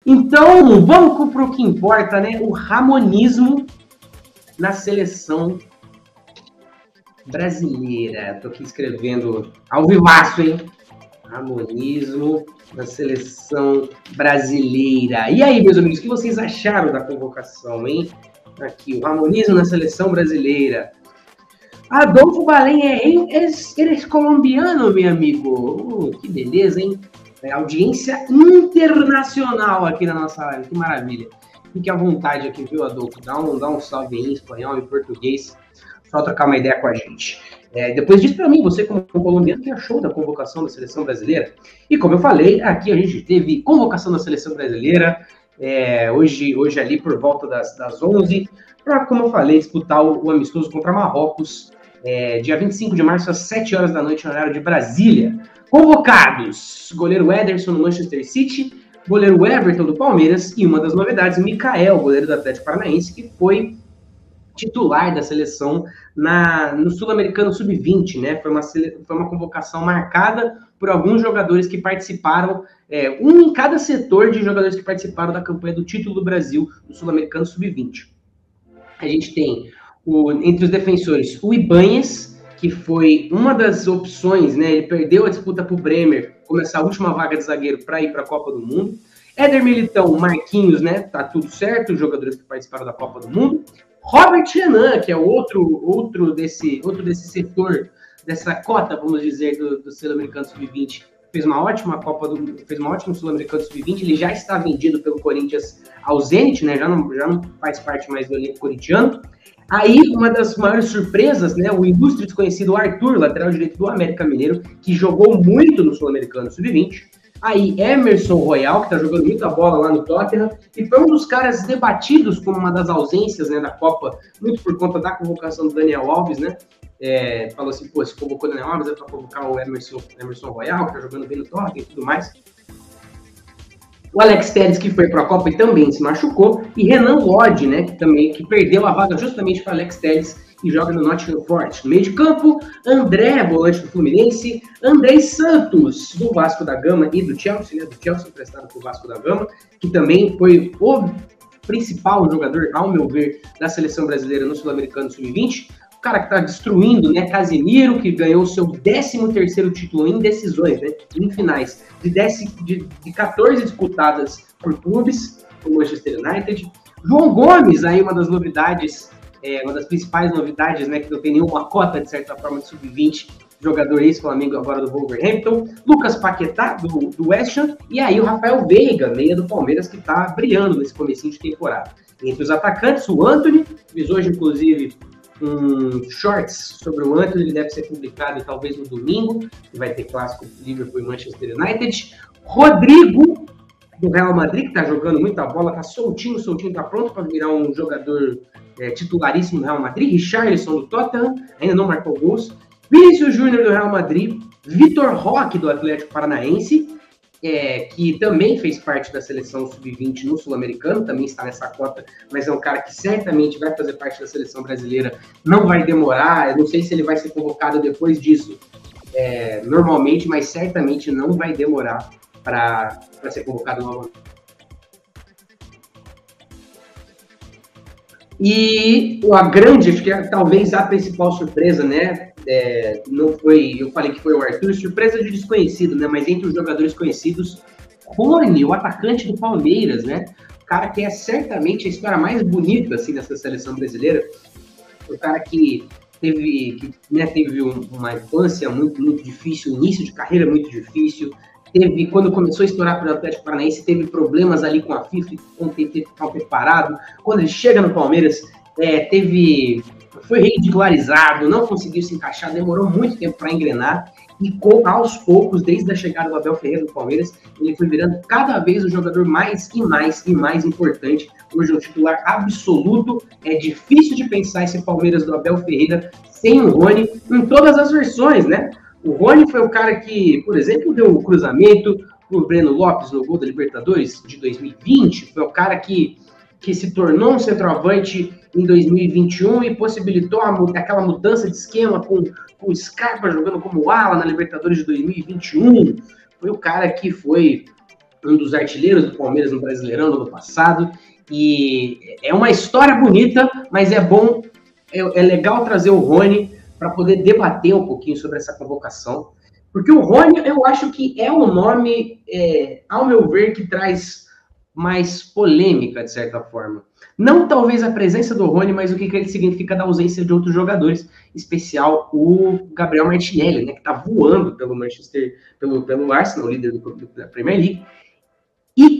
Então, vamos para o que importa, né? O ramonismo na seleção brasileira. Estou aqui escrevendo ao vivaço, hein? Ramonismo na seleção brasileira. E aí, meus amigos, o que vocês acharam da convocação, hein? Aqui, o ramonismo na seleção brasileira. Adolfo Balenha é colombiano, meu amigo. Que beleza, hein? É audiência internacional aqui na nossa live. Que maravilha. Fique à vontade aqui, viu, Adolfo? Dá um salve em espanhol e português. Só trocar uma ideia com a gente. Depois diz para mim, você como colombiano, que achou da convocação da seleção brasileira? E como eu falei, aqui a gente teve convocação da seleção brasileira, hoje ali por volta das 11, para, como eu falei, disputar o amistoso contra Marrocos, dia 25 de março, às 7 horas da noite, no horário de Brasília. Convocados, goleiro Ederson do Manchester City, goleiro Everton do Palmeiras e uma das novidades, Mikael, goleiro do Atlético Paranaense, que foi titular da seleção no Sul-Americano Sub-20, né? Foi uma convocação marcada por alguns jogadores que participaram, um em cada setor de jogadores que participaram da campanha do título do Brasil no Sul-Americano Sub-20. A gente tem, entre os defensores, o Ibáñez, que foi uma das opções, né? Ele perdeu a disputa para o Bremer, como essa última vaga de zagueiro para ir para a Copa do Mundo. Éder Militão, Marquinhos, né? Tá tudo certo, os jogadores que participaram da Copa do Mundo. Robert Renan, que é outro desse setor, dessa cota, vamos dizer, do Sul-Americano Sub-20, fez uma ótima Sul-Americano Sub-20, ele já está vendido pelo Corinthians ao Zenit, né? Já não faz parte mais do elenco corintiano. Aí, uma das maiores surpresas, né, o ilustre desconhecido Arthur, lateral direito do América Mineiro, que jogou muito no Sul-Americano Sub-20. Aí, Emerson Royal, que está jogando muita bola lá no Tottenham, e foi um dos caras debatidos como uma das ausências, né, da Copa, muito por conta da convocação do Daniel Alves, né? Falou assim, se convocou o Daniel Alves, é para convocar o Emerson Royal, que está jogando bem no Tottenham e tudo mais. O Alex Telles, que foi para a Copa e também se machucou, e Renan Lodge, né, que perdeu a vaga justamente para Alex Telles e joga no Nottingham Forest. No meio de campo, André, volante do Fluminense, Andrei Santos, do Vasco da Gama e do Chelsea, né, do Chelsea emprestado para o Vasco da Gama, que também foi o principal jogador, ao meu ver, da seleção brasileira no Sul-Americano Sub-20. O cara que está destruindo, né? Casemiro, que ganhou o seu 13º título em decisões, né? Em finais, de 14 disputadas por clubes, o Manchester United. João Gomes, aí uma das novidades, uma das principais novidades, né? Que não tem nenhuma cota, de certa forma, de sub-20, jogador ex-Flamengo agora do Wolverhampton. Lucas Paquetá, do West Ham. E aí o Rafael Veiga, meia do Palmeiras, que está brilhando nesse comecinho de temporada. Entre os atacantes, o Antony, fez hoje, inclusive, shorts sobre o Antony, ele deve ser publicado talvez no domingo, que vai ter clássico Liverpool e Manchester United. Rodrigo, do Real Madrid, que está jogando muita bola, está soltinho, está pronto para virar um jogador titularíssimo do Real Madrid. Richarlison, do Tottenham, ainda não marcou gols. Vinícius Júnior, do Real Madrid. Vitor Roque, do Atlético Paranaense, que também fez parte da seleção sub-20 no Sul-Americano, também está nessa cota, mas é um cara que certamente vai fazer parte da seleção brasileira, não vai demorar, eu não sei se ele vai ser convocado depois disso, normalmente, mas certamente não vai demorar para ser convocado novamente. E acho que talvez a principal surpresa, né? Não foi, eu falei que foi o Arthur, surpresa de desconhecido, né? Mas entre os jogadores conhecidos, Rony, o atacante do Palmeiras, né? O cara que é certamente a história mais bonita assim dessa seleção brasileira. O cara que teve uma infância muito, muito difícil, início de carreira muito difícil. Quando começou a estourar para o Atlético Paranaense, teve problemas ali com a FIFA, teve que ficar preparado. Quando ele chega no Palmeiras, foi ridicularizado, não conseguiu se encaixar, demorou muito tempo para engrenar. E aos poucos, desde a chegada do Abel Ferreira no Palmeiras, ele foi virando cada vez o jogador mais importante. Hoje, um titular absoluto. É difícil de pensar esse Palmeiras do Abel Ferreira sem o Rony, em todas as versões, né? O Rony foi o cara que, por exemplo, deu um cruzamento para o Breno Lopes no gol da Libertadores de 2020. Foi o cara que se tornou um centroavante em 2021 e possibilitou aquela mudança de esquema com o Scarpa jogando como ala na Libertadores de 2021. Foi o cara que foi um dos artilheiros do Palmeiras no Brasileirão do ano passado, e é uma história bonita, mas é bom, é legal trazer o Rony para poder debater um pouquinho sobre essa convocação, porque o Rony, eu acho que é um nome, ao meu ver, que traz mais polêmica, de certa forma. Não talvez a presença do Rony, mas o que ele significa da ausência de outros jogadores, em especial o Gabriel Martinelli, né, que está voando pelo pelo Arsenal, líder da Premier League, e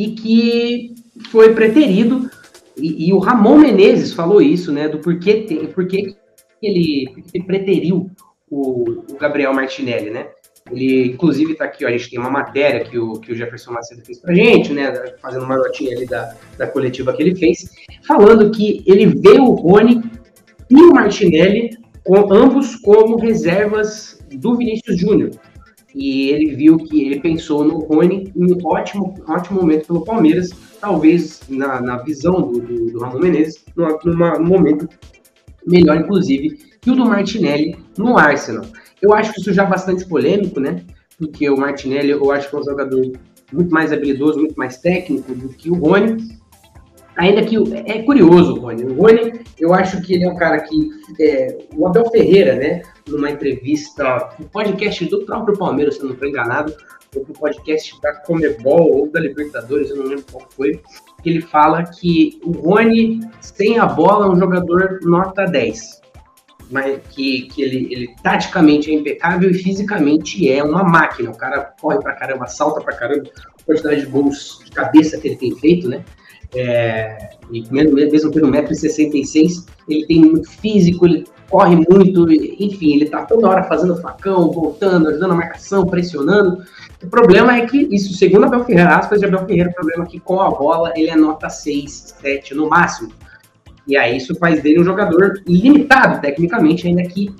que foi preterido, e o Ramon Menezes falou isso, né, do porquê ele preteriu o Gabriel Martinelli, né? Ele, inclusive, está aqui, ó, a gente tem uma matéria que o Jefferson Macedo fez pra gente, né, fazendo uma notinha ali da coletiva que ele fez, falando que ele vê o Rony e o Martinelli, ambos como reservas do Vinícius Júnior. E ele pensou no Rony em um ótimo momento pelo Palmeiras, talvez na visão do Ramon Menezes, num momento melhor, inclusive, que o do Martinelli no Arsenal. Eu acho que isso já é bastante polêmico, né? Porque o Martinelli, eu acho que é um jogador muito mais habilidoso, muito mais técnico do que o Rony. Ainda que é curioso o Rony. O Rony, eu acho que ele é um cara que... o Abel Ferreira, né? Numa entrevista, no podcast do próprio Palmeiras, se eu não estou enganado, ou no podcast da Comebol ou da Libertadores, eu não lembro qual foi, que ele fala que o Rony, sem a bola, é um jogador nota 10. Mas que ele taticamente é impecável e fisicamente é uma máquina. O cara corre pra caramba, salta pra caramba, a quantidade de gols de cabeça que ele tem feito, né? E mesmo tendo 1,66 m, ele tem muito físico, ele corre muito, enfim, ele tá toda hora fazendo facão, voltando, ajudando a marcação, pressionando. O problema é que, isso segundo Abel Ferreira, aspas de Abel Ferreira, o problema é que com a bola ele é nota 6, 7 no máximo. E aí isso faz dele um jogador limitado, tecnicamente, ainda que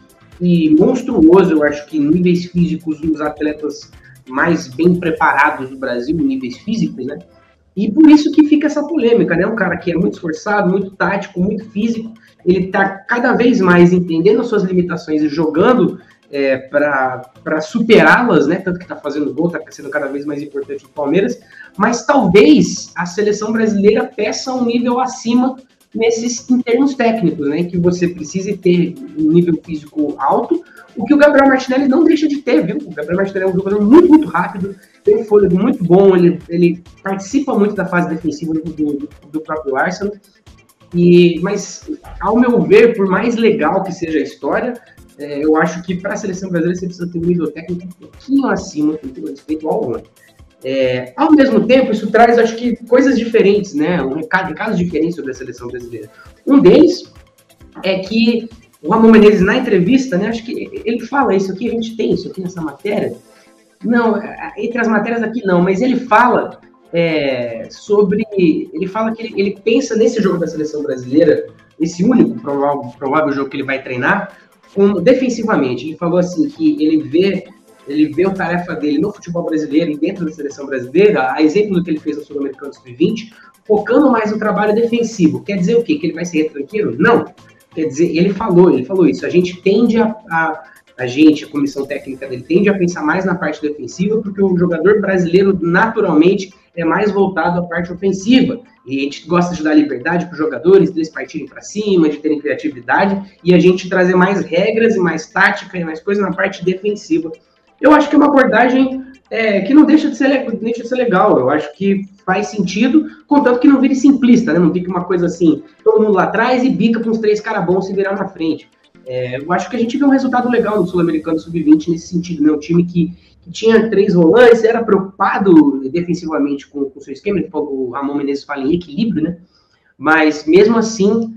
monstruoso. Eu acho que níveis físicos, um dos atletas mais bem preparados do Brasil, níveis físicos, né? E por isso que fica essa polêmica, né? Um cara que é muito esforçado, muito tático, muito físico, ele tá cada vez mais entendendo as suas limitações e jogando para superá-las, né? Tanto que tá fazendo gol, tá sendo cada vez mais importante no Palmeiras, mas talvez a seleção brasileira peça um nível acima em termos técnicos, né, que você precise ter um nível físico alto, o que o Gabriel Martinelli não deixa de ter, viu? O Gabriel Martinelli é um jogador muito, muito rápido, tem um fôlego muito bom, ele participa muito da fase defensiva do próprio Arsenal, mas, ao meu ver, por mais legal que seja a história, eu acho que para a seleção brasileira você precisa ter um nível técnico um pouquinho acima, com todo respeito ao Rony. Ao mesmo tempo, isso traz, acho que, coisas diferentes, né? Recados diferentes sobre a seleção brasileira. Um deles é que o Ramon Menezes, na entrevista, né? Acho que ele fala isso aqui, a gente tem isso aqui nessa matéria. Não, entre as matérias aqui não, mas ele fala ele fala que ele pensa nesse jogo da seleção brasileira, esse único provável jogo que ele vai treinar, defensivamente. Ele falou assim, que ele vê a tarefa dele no futebol brasileiro e dentro da seleção brasileira, a exemplo do que ele fez no Sul-Americano Sub-20, focando mais no trabalho defensivo. Quer dizer o quê? Que ele vai ser retranqueiro? Não. Quer dizer, ele falou isso. A gente tende a comissão técnica dele tende a pensar mais na parte defensiva, porque o jogador brasileiro, naturalmente, é mais voltado à parte ofensiva. E a gente gosta de dar liberdade para os jogadores, deles partirem para cima, de terem criatividade, e a gente trazer mais regras e mais tática e mais coisa na parte defensiva. Eu acho que é uma abordagem que não deixa de ser legal. Eu acho que faz sentido, contanto que não vire simplista, né? Não fique uma coisa assim, todo mundo lá atrás e bica com os 3 caras bons se virar na frente. Eu acho que a gente viu um resultado legal no Sul-Americano Sub-20 nesse sentido, né? Um time que tinha 3 volantes, era preocupado defensivamente com o seu esquema, o Ramon Menezes fala em equilíbrio, né? Mas mesmo assim,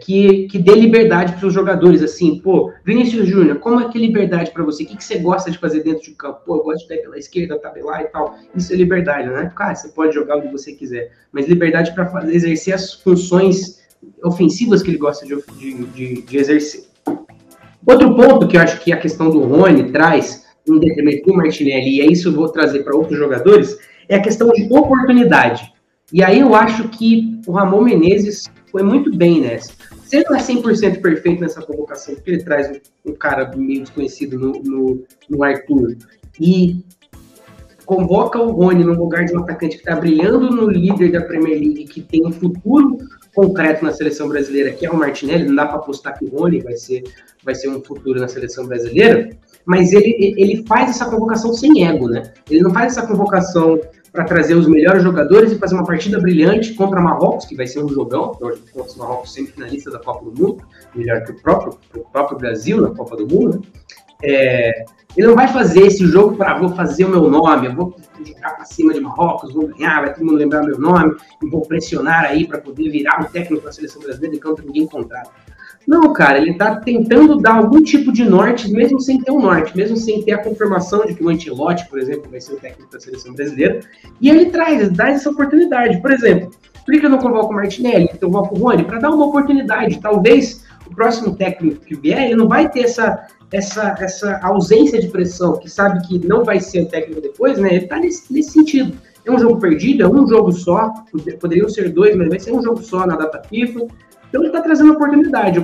que dê liberdade para os jogadores, assim, pô, Vinícius Júnior, como é que é liberdade para você? O que você gosta de fazer dentro de campo? Pô, eu gosto de ir pela esquerda, tabelar e tal. Isso é liberdade, né? Cara, você pode jogar onde você quiser, mas liberdade para exercer as funções ofensivas que ele gosta de exercer. Outro ponto que eu acho que a questão do Rony traz, em detrimento do Martinelli, e é isso eu vou trazer para outros jogadores, é a questão de oportunidade. E aí eu acho que o Ramon Menezes foi muito bem nessa. Se ele não é 100% perfeito nessa convocação, porque ele traz um cara meio desconhecido no Arthur, e convoca o Rony no lugar de um atacante que está brilhando no líder da Premier League, que tem um futuro concreto na seleção brasileira, que é o Martinelli. Não dá para apostar que o Rony vai ser um futuro na seleção brasileira, mas ele faz essa convocação sem ego, né? Ele não faz essa convocação para trazer os melhores jogadores e fazer uma partida brilhante contra Marrocos, que vai ser um jogão, porque o Marrocos sempre finalista da Copa do Mundo, melhor que o próprio Brasil na Copa do Mundo. Ele não vai fazer esse jogo para vou fazer o meu nome, eu vou jogar para cima de Marrocos, vou ganhar, vai todo mundo lembrar meu nome, e vou pressionar aí para poder virar um técnico da seleção brasileira enquanto ninguém contrata. Não, cara, ele tá tentando dar algum tipo de norte, mesmo sem ter um norte, mesmo sem ter a confirmação de que o Ancelotti, por exemplo, vai ser o técnico da seleção brasileira, e ele dá essa oportunidade. Por exemplo, por que eu não convoco o Martinelli, eu convoco o Rony? Para dar uma oportunidade. Talvez o próximo técnico que vier, ele não vai ter essa ausência de pressão, que sabe que não vai ser o técnico depois, né? Ele tá nesse sentido. É um jogo perdido, é um jogo só, poderiam ser dois, mas vai ser um jogo só na data FIFA. Então ele está trazendo oportunidade.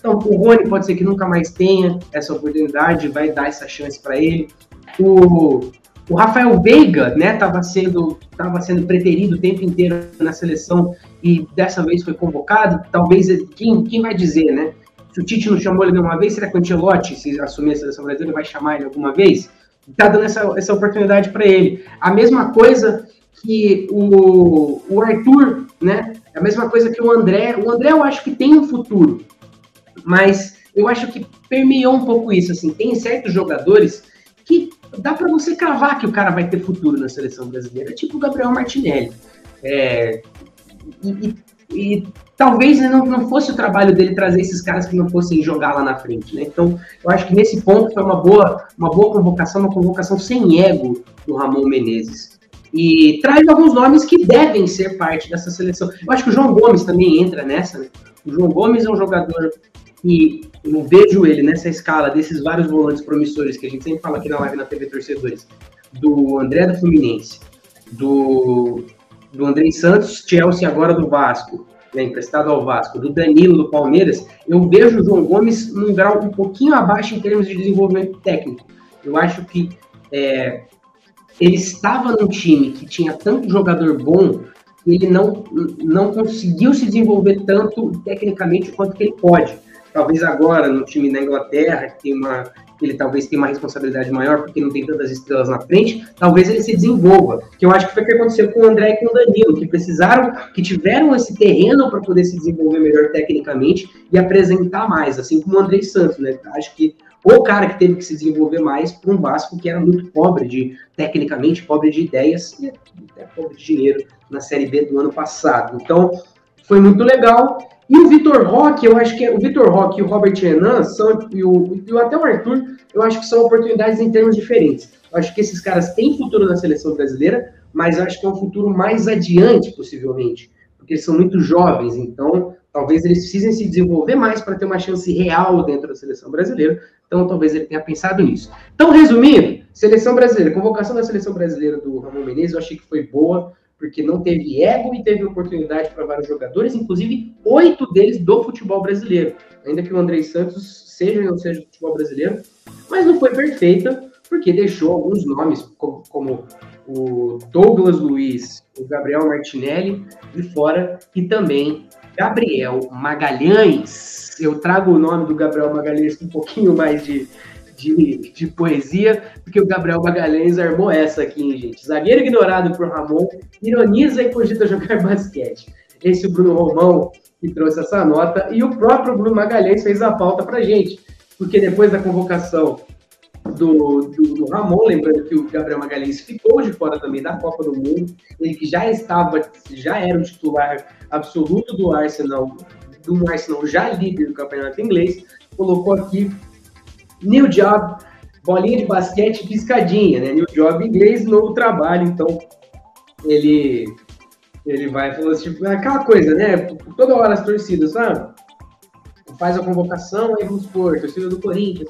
Então, o Rony pode ser que nunca mais tenha essa oportunidade, vai dar essa chance para ele. O Rafael Veiga, né, estava sendo preterido o tempo inteiro na seleção e dessa vez foi convocado. Talvez, quem vai dizer, né? Se o Tite não chamou ele nenhuma vez, será que o Ancelotti, se assumir a seleção brasileira, vai chamar ele alguma vez? Está dando essa oportunidade para ele. A mesma coisa que o Arthur, né? É a mesma coisa que o André. O André eu acho que tem um futuro, mas eu acho que permeou um pouco isso. Assim, tem certos jogadores que dá para você cravar que o cara vai ter futuro na seleção brasileira, tipo o Gabriel Martinelli. E talvez não fosse o trabalho dele trazer esses caras que não fossem jogar lá na frente, né? Então, eu acho que nesse ponto foi uma boa convocação, uma convocação sem ego do Ramon Menezes. E traz alguns nomes que devem ser parte dessa seleção. Eu acho que o João Gomes também entra nessa, né? O João Gomes é um jogador que eu vejo ele nessa escala desses vários volantes promissores que a gente sempre fala aqui na live na TV Torcedores, do André do Fluminense, do Andrei Santos, Chelsea agora do Vasco, né, emprestado ao Vasco, do Danilo do Palmeiras. Eu vejo o João Gomes num grau um pouquinho abaixo em termos de desenvolvimento técnico. Eu acho que ele estava num time que tinha tanto jogador bom que ele não conseguiu se desenvolver tanto tecnicamente quanto que ele pode. Talvez agora, no time da Inglaterra, que ele talvez tenha uma responsabilidade maior, porque não tem tantas estrelas na frente, talvez ele se desenvolva. Que eu acho que foi o que aconteceu com o André e com o Danilo, que tiveram esse terreno para poder se desenvolver melhor tecnicamente e apresentar mais, assim como o Andrei Santos, né? Acho que o cara que teve que se desenvolver mais para um Vasco que era muito pobre tecnicamente, pobre de ideias e até pobre de dinheiro na Série B do ano passado. Então, foi muito legal. E o Vitor Roque, eu acho que o Vitor Roque e o Robert Renan até o Arthur, eu acho que são oportunidades em termos diferentes. Eu acho que esses caras têm futuro na seleção brasileira, mas eu acho que é um futuro mais adiante, possivelmente, porque eles são muito jovens, então talvez eles precisem se desenvolver mais para ter uma chance real dentro da seleção brasileira. Então, talvez ele tenha pensado nisso. Então, resumindo, seleção brasileira, convocação da seleção brasileira do Ramon Menezes, eu achei que foi boa, porque não teve ego e teve oportunidade para vários jogadores, inclusive 8 deles do futebol brasileiro. Ainda que o Andrei Santos seja ou não seja do futebol brasileiro, mas não foi perfeita, porque deixou alguns nomes, como o Douglas Luiz, o Gabriel Martinelli de fora, e também Gabriel Magalhães. Eu trago o nome do Gabriel Magalhães com um pouquinho mais de poesia, porque o Gabriel Magalhães armou essa aqui, hein, gente. Zagueiro ignorado por Ramon, ironiza e cogita jogar basquete. Esse é o Bruno Romão que trouxe essa nota, e o próprio Bruno Magalhães fez a pauta pra gente, porque depois da convocação do Ramon, lembrando que o Gabriel Magalhães ficou de fora também da Copa do Mundo, ele que já era o titular absoluto do Arsenal já líder do campeonato inglês, colocou aqui New Job, bolinha de basquete, piscadinha, né? New Job em inglês, novo trabalho. Então, ele vai falando assim, tipo, aquela coisa, né? Toda hora as torcidas, sabe? Faz a convocação, aí vamos supor, torcida do Corinthians,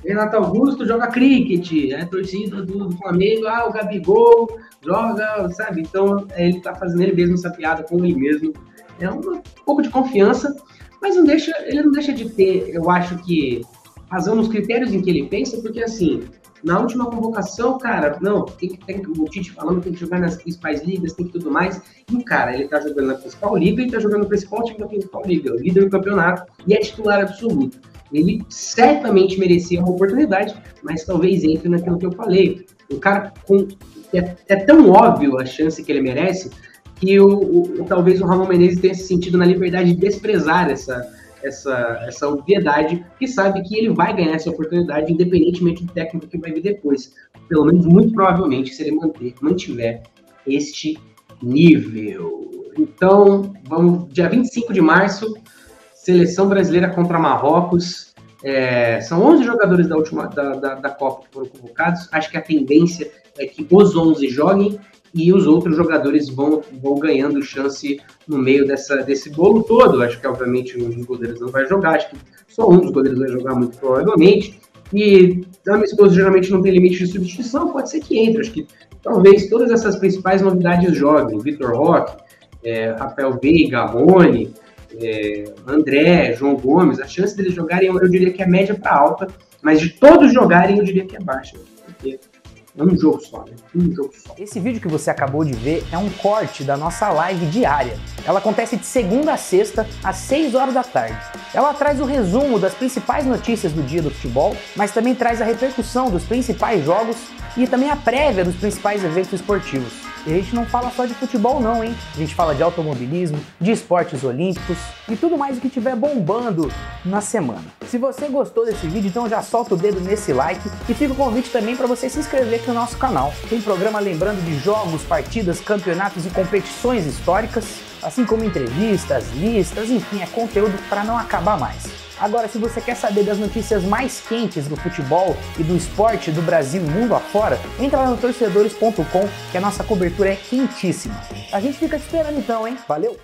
Renato Augusto joga cricket, torcida do Flamengo, o Gabigol joga, sabe? Então, ele tá fazendo ele mesmo essa piada com ele mesmo. É um pouco de confiança, mas ele não deixa de ter, eu acho que razão nos critérios em que ele pensa, porque assim, na última convocação, cara, não, tem o Tite falando que tem que jogar nas principais ligas, tem que tudo mais. E o cara, ele tá jogando na principal liga e tá jogando no principal time da principal liga, o líder do campeonato, e é titular absoluto. Ele certamente merecia uma oportunidade, mas talvez entre naquilo que eu falei. O cara, é tão óbvio a chance que ele merece, que talvez o Ramon Menezes tenha se sentido na liberdade de desprezar essa obviedade, que sabe que ele vai ganhar essa oportunidade, independentemente do técnico que vai vir depois. Pelo menos, muito provavelmente, se ele mantiver este nível. Então, vamos, dia 25 de março, seleção brasileira contra Marrocos. São 11 jogadores da Copa que foram convocados. Acho que a tendência é que os 11 joguem e os outros jogadores vão ganhando chance no meio desse bolo todo. Acho que, obviamente, um dos goleiros não vai jogar, acho que só um dos goleiros vai jogar, muito provavelmente. E amistoso geralmente não tem limite de substituição, pode ser que entre. Acho que talvez todas essas principais novidades joguem. Vitor Roque, Rafael Veiga, Rony, André, João Gomes. A chance deles jogarem, eu diria que é média para alta, mas de todos jogarem, eu diria que é baixa. Porque é um jogo só, né? Um jogo só. Esse vídeo que você acabou de ver é um corte da nossa live diária. Ela acontece de segunda a sexta, às 6 horas da tarde. Ela traz o resumo das principais notícias do dia do futebol, mas também traz a repercussão dos principais jogos e também a prévia dos principais eventos esportivos. E a gente não fala só de futebol não, hein? A gente fala de automobilismo, de esportes olímpicos e tudo mais o que estiver bombando na semana. Se você gostou desse vídeo, então já solta o dedo nesse like e fica o convite também para você se inscrever aqui no nosso canal. Tem programa lembrando de jogos, partidas, campeonatos e competições históricas, assim como entrevistas, listas, enfim, é conteúdo para não acabar mais. Agora, se você quer saber das notícias mais quentes do futebol e do esporte do Brasil e mundo afora, entra lá no torcedores.com, que a nossa cobertura é quentíssima. A gente fica te esperando então, hein? Valeu!